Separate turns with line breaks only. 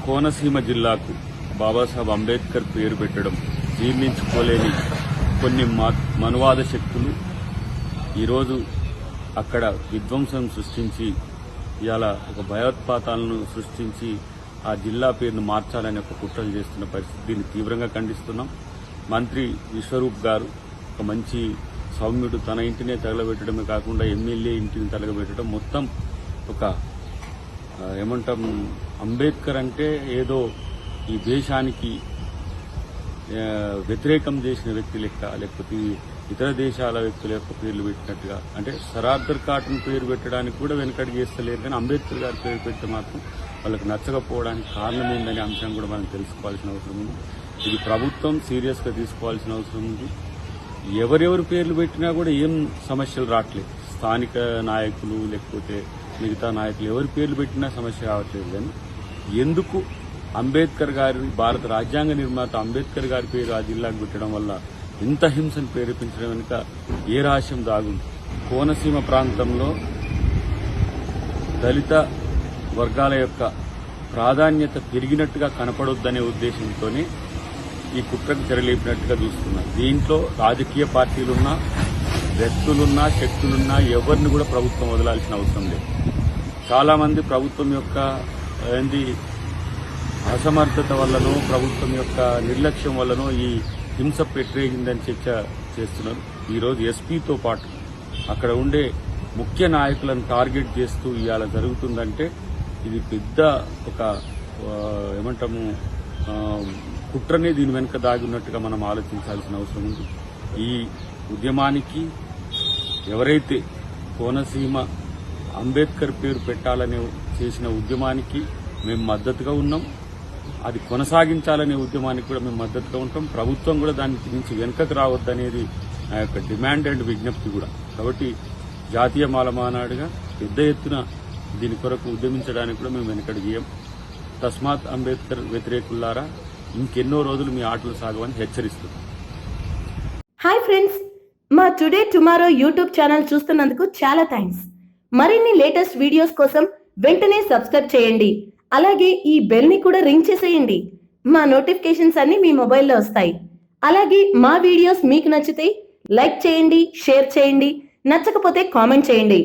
కోనసీమ జిల్లాకు బాబాసాహెబ్ అంబేద్కర్ పేరు పెట్టడం జీర్ణించుకోలేని కొన్ని మనువాద శక్తులు ఈరోజు అక్కడ విధ్వంసం సృష్టించి ఇవాళ ఒక భయోత్పాతాలను సృష్టించి ఆ జిల్లా పేరును మార్చాలని ఒక కుట్రలు చేస్తున్న పరిస్థితి. దీన్ని తీవ్రంగా ఖండిస్తున్నాం. మంత్రి విశ్వరూప్ గారు ఒక మంచి సౌమ్యుడు, తన ఇంటినే తగలబెట్టడమే కాకుండా ఎమ్మెల్యే ఇంటిని తగలబెట్టడం, మొత్తం ఒక ఏమంటాం అంబేద్కర్ అంటే ఏదో ఈ దేశానికి వ్యతిరేకం చేసిన వ్యక్తి లెక్క, లేకపోతే ఇతర దేశాల వ్యక్తుల యొక్క పేర్లు పెట్టినట్టుగా, అంటే సరార్దర్ కాటన్ పేరు పెట్టడానికి కూడా వెనకడి చేస్తలేరు. కానీ అంబేద్కర్ గారి పేరు పెడితే మాత్రం వాళ్ళకి నచ్చకపోవడానికి కారణం ఏందనే అంశం కూడా మనం తెలుసుకోవాల్సిన అవసరం ఉంది. ఇది ప్రభుత్వం సీరియస్గా తీసుకోవాల్సిన అవసరం ఉంది. ఎవరెవరు పేర్లు పెట్టినా కూడా ఏం సమస్యలు రావట్లేదు. స్థానిక నాయకులు లేకపోతే మిగతా నాయకులు ఎవరి పేర్లు పెట్టినా సమస్య రావట్లేదు. కానీ ఎందుకు అంబేద్కర్ గారి, భారత రాజ్యాంగ నిర్మాత అంబేద్కర్ గారి పేరు ఆ జిల్లాకు పెట్టడం వల్ల ఇంత హింసను ప్రేరేపించడం వెనుక ఏ రహస్యం దాగుంది? కోనసీమ ప్రాంతంలో దళిత వర్గాల యొక్క ప్రాధాన్యత పెరిగినట్టుగా కనపడొద్దనే ఉద్దేశంతోనే ఈ కుట్రకు తెరలేపినట్టుగా చూస్తున్నారు. దీంట్లో రాజకీయ పార్టీలున్నా, వ్యక్తులున్నా, శక్తులున్నా ఎవరిని కూడా ప్రభుత్వం వదలాల్సిన అవసరం లేదు. చాలా మంది ప్రభుత్వం యొక్క అసమర్థత వల్లనో, ప్రభుత్వం యొక్క నిర్లక్ష్యం వల్లనో ఈ హింస పెట్టరేగిందని చర్చ చేస్తున్నారు. ఈరోజు ఎస్పీతో పాటు అక్కడ ఉండే ముఖ్య నాయకులను టార్గెట్ చేస్తూ ఇవాళ జరుగుతుందంటే ఇది పెద్ద ఒక ఏమంటాము కుట్రనే దీని వెనుక దాగి ఉన్నట్టుగా మనం ఆలోచించాల్సిన అవసరం ఉంది. ఈ ఉద్యమానికి ఎవరైతే కోనసీమ అంబేద్కర్ పేరు పెట్టాలని చేసిన ఉద్యమానికి మేము మద్దతుగా ఉన్నాం, అది కొనసాగించాలనే ఉద్యమానికి కూడా మేము మద్దతుగా ఉంటాం. ప్రభుత్వం కూడా దానికి నుంచి వెనుకకు రావద్దనేది నా యొక్క డిమాండ్ అండ్ విజ్ఞప్తి కూడా. కాబట్టి జాతీయ మాలమానాడుగా పెద్ద ఎత్తున దీని కొరకు ఉద్యమించడానికి కూడా మేము వెనుకడు చేయం. తస్మాత్ అంబేద్కర్ వ్యతిరేకులారా, ఇంకెన్నో రోజులు మీ ఆటలు సాగవని హెచ్చరిస్తున్నాం.
హాయ్ ఫ్రెండ్స్, మా టుడే టుమారో యూట్యూబ్ ఛానల్ చూస్తున్నందుకు చాలా థ్యాంక్స్. మరిన్ని లేటెస్ట్ వీడియోస్ కోసం వెంటనే సబ్స్క్రైబ్ చేయండి. అలాగే ఈ బెల్ ని కూడా రింగ్ చేసేయండి. మా నోటిఫికేషన్స్ అన్ని మీ మొబైల్లో వస్తాయి. అలాగే మా వీడియోస్ మీకు నచ్చితే లైక్ చేయండి, షేర్ చేయండి, నచ్చకపోతే కామెంట్ చేయండి.